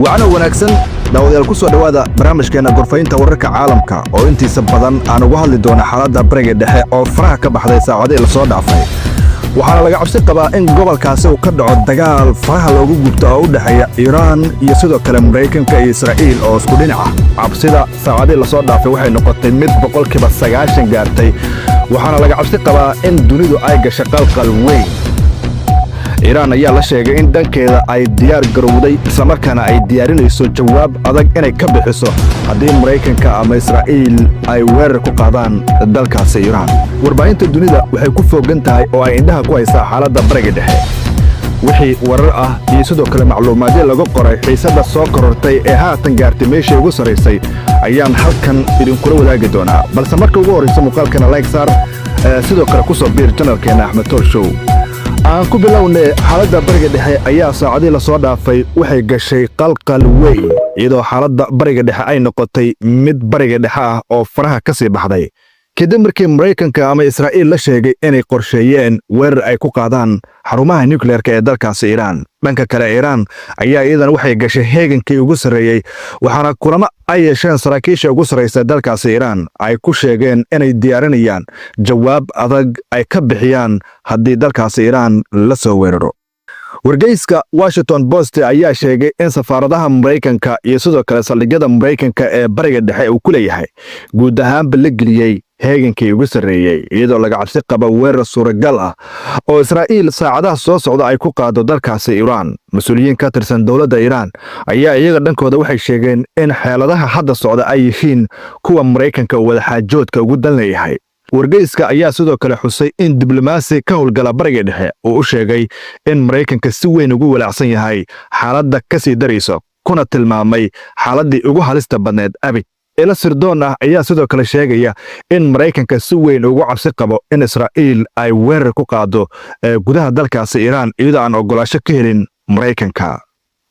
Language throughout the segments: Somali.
وعنا وناكسن داوديال ku soo dhawaada barnaamijkeena gorfaynta wararka caalamka oo intiisa badan aan uga hadli doono xaaladda bariga dhexe oo faraha ka baxday saacadii la soo dhaafay waxaana laga cabsi qabaa in gobolkaasi uu ka dhaco dagaal faraha loogu gubto oo u dhaxeeya Iran iyo sidoo kale Mareykanka iyo Israa'iil oo isku dhinac ah cabsida saacadii la soo dhaafay waxay noqotay mid boqolkiiba 90 gaartay waxaana laga cabsi qabaa in dunidu ay gashay qalqal weyn Iran ayaa la sheegay in dankeeda ay diyaar garowday isla markaana ay diyaarinayso jawaab adag inay ka bixiso haddii Mareykanka ama Israa'iil ay weerar ku qaadaan dalkaasi Iran warbaahinta dunida waxay ku fogan tahay oo ay indhaha ku haysaa xaaladda bariga dhexe wixii warar ah iyo sidoo kale macluumaadyo laga qoray xiisadda soo korortay ee haatan gaartay meeshii ugu sareysay ayaan halkan idinkula wadaagi doonaa balse marka ugu horeysa muuqaalkana like saar sidoo kale ku soo biir channelkeena Axmed Tool Show aan ku bilownay xaaladda bariga dhexe ayaa saacadii la soo dhaafay waxay gashay qalqal weyn iyadoo xaaladda bariga dhexe ay noqotay mid bariga dhexe ah oo faraha ka sii baxday kadib markii Mareykanka ama Israa'iil la sheegay inay qorsheeyeen weerar ay ku qaadaan xarumaha nuclearka ee dalkaasi Iran dhanka kale Iran ayaa iyadan waxay gashay heegankii ugu sareeyay waxaana kulamo ay yeesheen saraakiisha ugu sareysa dalkaasi Iran ay ku sheegeen inay diyaarinayaan jawaab adag ay ka bixiyaan haddii dalkaasi Iran la soo weeraro wargeyska Washington Post ayaa sheegay in safaaradaha Mareykanka iyo sidoo kale saldhigyada Mareykanka ee bariga dhexe uu ku leeyahay guud ahaan la geliyay heegankii ugu sareeyay iyadoo laga cabsi qaba weerar suuragal ah oo Israa'iil saacadaha soo socda ay ku qaado dalkaasi Iran mas'uuliyiin ka tirsan dawladda Iran ayaa iyaga dhankooda waxay sheegeen in xeeladaha hadda socda ay yihiin kuwa Mareykanka wada xaajoodka ugu dan leeyahay wargeyska ayaa sidoo kale xusay in diblomaasi ka howlgala bariga dhexe uu u sheegay in Mareykanka si weyn ugu walaacsan yahay xaaladda ka sii darayso kuna tilmaamay xaaladii ugu halista badneed abid ila sirdoon ah ayaa sidoo kale sheegaya in Mareykanka si weyn ugu cabsi qabo in Israa'iil ay weerar ku qaado gudaha dalkaasi Iran iyadoo aan ogolaansho ka helin Mareykanka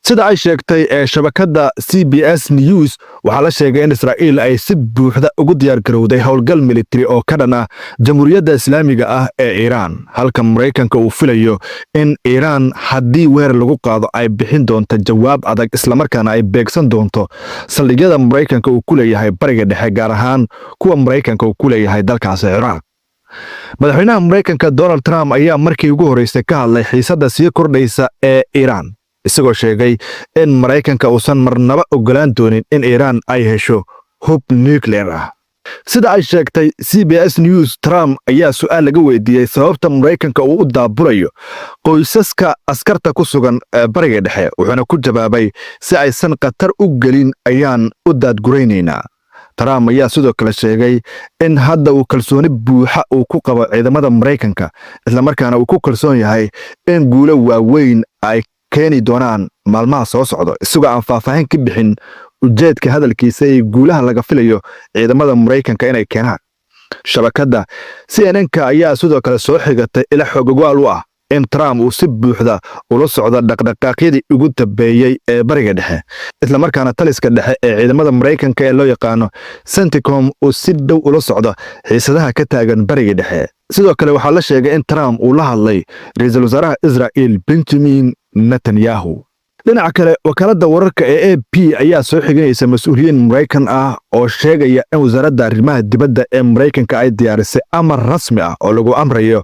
sida ay sheegtay shabakadda CBS News waxa la sheegay in Israa'iil ay si buuxda ugu diyaar garowday howlgal military oo ka dhan ah Jamhuuriyadda Islaamiga ah ee Iran halka Mareykanka uu filayo in Iran haddii weerar lagu qaado ay bixin doonto jawaab adag isla markaana ay beegsan doonto saldhigyada Mareykanka uu ku leeyahay bariga dhexe gaar ahaan kuwa Mareykanka uu ku leeyahay dalkaasi Iran madaxweynaha Mareykanka Donald Trump ayaa markii ugu horeysay ka hadlay xiisadda sii kordhaysa ee Iran isagoo sheegay in Mareykanka uusan marnaba ogolaan doonin in Iran ay hesho hub nuclear ah sida ay sheegtay CBS News Trump ayaa su'aal laga weydiiyay sababta Mareykanka uu u daabulayo qoysaska askarta ku sugan bariga dhexe wuxuuna ku jawaabay si aysan qatar u gelin ayaan u daadguraynaynaa Trump ayaa sidoo kale sheegay in hadda uu kalsooni buuxa uu ku qabo ciidamada Mareykanka isla markaana uu ku kalsoon yahay in guulo waaweyn ay keeni doonaan maalmaha soo socdo isagoo aan faahfaahin ka bixin ujeedka hadalkiisa ee guulaha laga filayo ciidamada Mareykanka inay keenaan shabakadda CNN-ka ayaa sidoo kale soo xigatay ila xogogaal u ah in Trump uu si buuxda ula socdo dhaqdhaqaaqyadii ugu dambeeyay ee bariga dhexe isla markaana taliska dhexe ee ciidamada Mareykanka ee loo yaqaano CENTCOM uu si dhow ula socdo xiisadaha ka taagan bariga dhexe sidoo kale waxaa la sheegay in Trump uu la hadlay ra'iisul wasaaraha Israa'iil Benjamin Netanyahu dhinaca kale wakaaladda wararka ee AP ayaa soo xiganaysa mas'uuliyiin Mareykan ah oo sheegaya in wasaaradda arrimaha dibadda ee Mareykanka ay diyaarisay amar rasmi ah oo lagu amrayo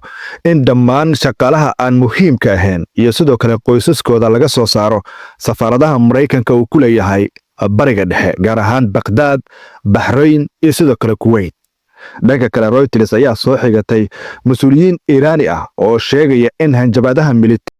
in dhammaan shaqaalaha aan muhiimka ahayn iyo sidoo kale qoysaskooda laga soo saaro safaaradaha Mareykanka uu ku leeyahay bariga dhexe gaar ahaan Baghdad, Bahrain iyo sidoo kale Kuwait dhanka kale Reuters ayaa soo xigatay mas'uuliyiin Iiraani ah oo sheegaya in hanjabaadaha military